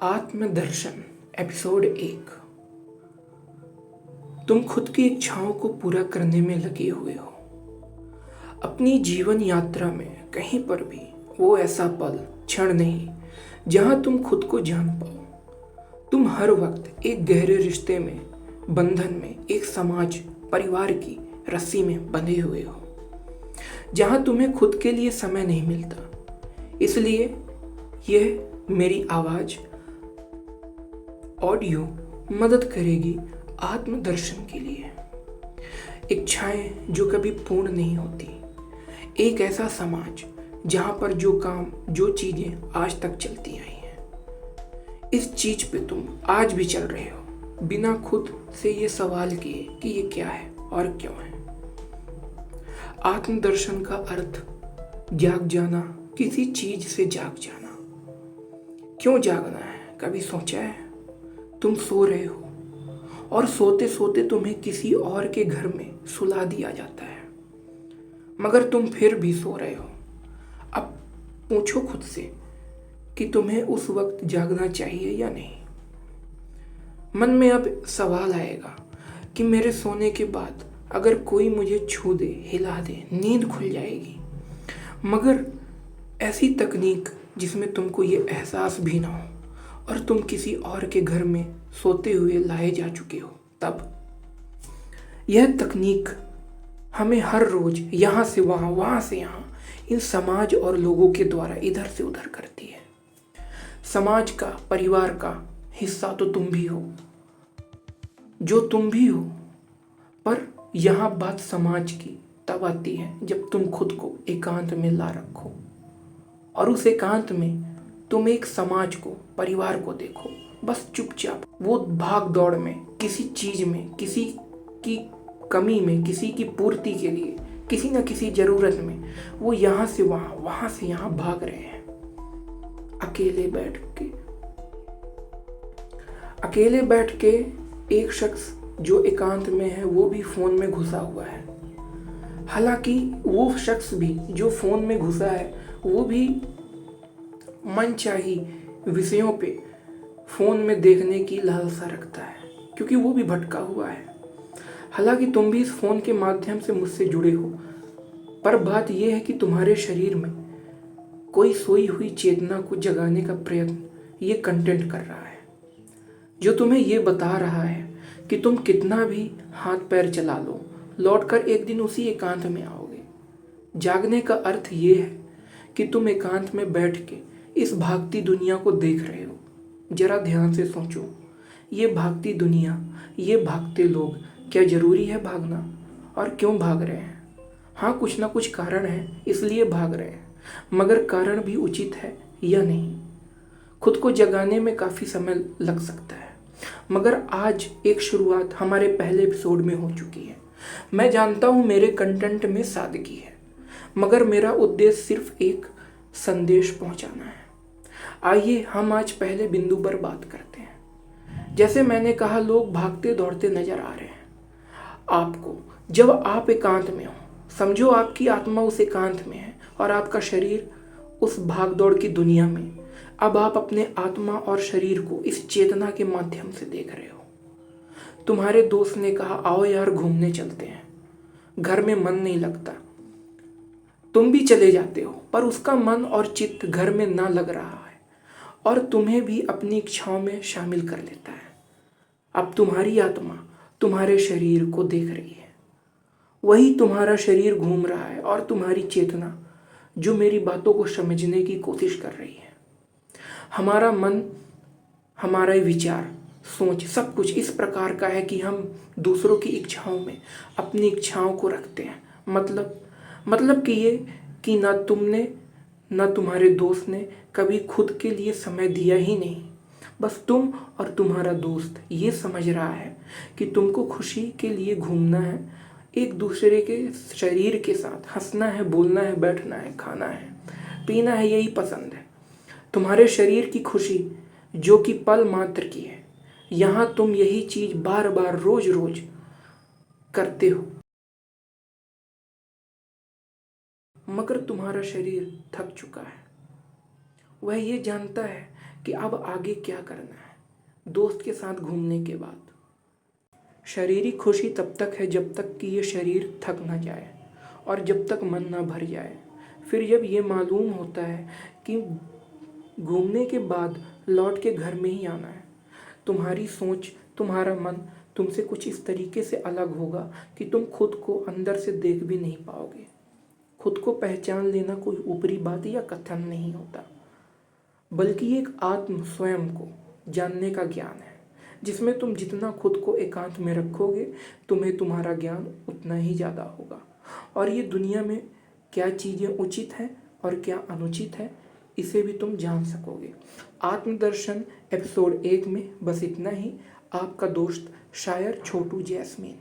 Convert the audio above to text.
आत्मदर्शन episode 1। तुम खुद की इच्छाओं को पूरा करने में लगे हुए हो। अपनी जीवन यात्रा में कहीं पर भी वो ऐसा पल क्षण नहीं जहां तुम खुद को जान पाओ। तुम हर वक्त एक गहरे रिश्ते में, बंधन में, एक समाज परिवार की रस्सी में बंधे हुए हो जहां तुम्हें खुद के लिए समय नहीं मिलता। इसलिए यह मेरी आवाज ऑडियो मदद करेगी आत्मदर्शन के लिए। इच्छाएं जो कभी पूर्ण नहीं होती, एक ऐसा समाज जहां पर जो काम, जो चीजें आज तक चलती आई हैं, इस चीज पे तुम आज भी चल रहे हो बिना खुद से ये सवाल किए कि ये क्या है और क्यों है। आत्मदर्शन का अर्थ जाग जाना, किसी चीज से जाग जाना। क्यों जागना है, कभी सोचा है? तुम सो रहे हो और सोते सोते तुम्हें किसी और के घर में सुला दिया जाता है, मगर तुम फिर भी सो रहे हो। अब पूछो खुद से कि तुम्हें उस वक्त जागना चाहिए या नहीं। मन में अब सवाल आएगा कि मेरे सोने के बाद अगर कोई मुझे छू दे, हिला दे, नींद खुल जाएगी। मगर ऐसी तकनीक जिसमें तुमको ये एहसास भी ना हो और तुम किसी और के घर में सोते हुए लाए जा चुके हो, तब यह तकनीक हमें हर रोज यहाँ से वहाँ, वहाँ से यहाँ, इन समाज और लोगों के द्वारा इधर से उधर करती है। समाज का, परिवार का हिस्सा तो तुम भी हो, जो तुम भी हो। पर यहाँ बात समाज की तब आती है जब तुम खुद को एकांत में ला रखो और उस एकांत में तुम एक समाज को, परिवार को देखो, बस चुपचाप वो भाग दौड़ में, किसी चीज में, किसी की कमी में, किसी की पूर्ति के लिए, किसी न किसी जरूरत में वो यहाँ से वहाँ, वहाँ से यहाँ भाग रहे हैं। अकेले बैठ के एक शख्स जो एकांत में है वो भी फोन में घुसा हुआ है। हालांकि वो शख्स भी जो फोन में घुसा है वो भी मनचाही विषयों पे फोन में देखने की लालसा रखता है, क्योंकि वो भी भटका हुआ है। हालांकि तुम भी इस फोन के माध्यम से मुझसे जुड़े हो, पर बात यह है कि तुम्हारे शरीर में कोई सोई हुई चेतना को जगाने का प्रयत्न ये कंटेंट कर रहा है, जो तुम्हें ये बता रहा है कि तुम कितना भी हाथ पैर चला लो, लौटकर एक दिन उसी एकांत में आओगे। जागने का अर्थ ये है कि तुम एकांत में बैठ के इस भागती दुनिया को देख रहे हो। जरा ध्यान से सोचो, ये भागती दुनिया, ये भागते लोग, क्या जरूरी है भागना? और क्यों भाग रहे हैं? हाँ, कुछ ना कुछ कारण है, इसलिए भाग रहे हैं, मगर कारण भी उचित है या नहीं? खुद को जगाने में काफी समय लग सकता है, मगर आज एक शुरुआत हमारे पहले एपिसोड में हो चुकी है। मैं जानता हूँ मेरे कंटेंट में सादगी है, मगर मेरा उद्देश्य सिर्फ एक संदेश पहुंचाना है। आइए हम आज पहले बिंदु पर बात करते हैं। जैसे मैंने कहा, लोग भागते दौड़ते नजर आ रहे हैं आपको। जब आप एकांत में हो, समझो आपकी आत्मा उस एकांत में है और आपका शरीर उस भागदौड़ की दुनिया में। अब आप अपने आत्मा और शरीर को इस चेतना के माध्यम से देख रहे हो। तुम्हारे दोस्त ने कहा, आओ यार घूमने चलते हैं, घर में मन नहीं लगता। तुम भी चले जाते हो, पर उसका मन और चित्त घर में ना लग रहा है और तुम्हें भी अपनी इच्छाओं में शामिल कर लेता है। अब तुम्हारी आत्मा तुम्हारे शरीर को देख रही है, वही तुम्हारा शरीर घूम रहा है और तुम्हारी चेतना जो मेरी बातों को समझने की कोशिश कर रही है। हमारा मन, हमारा विचार, सोच, सब कुछ इस प्रकार का है कि हम दूसरों की इच्छाओं में अपनी इच्छाओं को रखते हैं। मतलब कि ये कि ना तुमने, ना तुम्हारे दोस्त ने कभी खुद के लिए समय दिया ही नहीं। बस तुम और तुम्हारा दोस्त ये समझ रहा है कि तुमको खुशी के लिए घूमना है, एक दूसरे के शरीर के साथ हंसना है, बोलना है, बैठना है, खाना है, पीना है, यही पसंद है। तुम्हारे शरीर की खुशी जो कि पल मात्र की है, यहाँ तुम यही चीज बार बार, रोज रोज करते हो, मगर तुम्हारा शरीर थक चुका है। वह ये जानता है कि अब आगे क्या करना है दोस्त के साथ घूमने के बाद। शारीरिक खुशी तब तक है जब तक कि ये शरीर थक ना जाए और जब तक मन ना भर जाए। फिर जब ये मालूम होता है कि घूमने के बाद लौट के घर में ही आना है, तुम्हारी सोच, तुम्हारा मन तुमसे कुछ इस तरीके से अलग होगा कि तुम खुद को अंदर से देख भी नहीं पाओगे। खुद को पहचान लेना कोई ऊपरी बात या कथन नहीं होता, बल्कि ये एक आत्म स्वयं को जानने का ज्ञान है, जिसमें तुम जितना खुद को एकांत में रखोगे तुम्हें तुम्हारा ज्ञान उतना ही ज़्यादा होगा। और ये दुनिया में क्या चीज़ें उचित हैं और क्या अनुचित है इसे भी तुम जान सकोगे। आत्मदर्शन एपिसोड 1 में बस इतना ही। आपका दोस्त शायर छोटू जैस्मीन।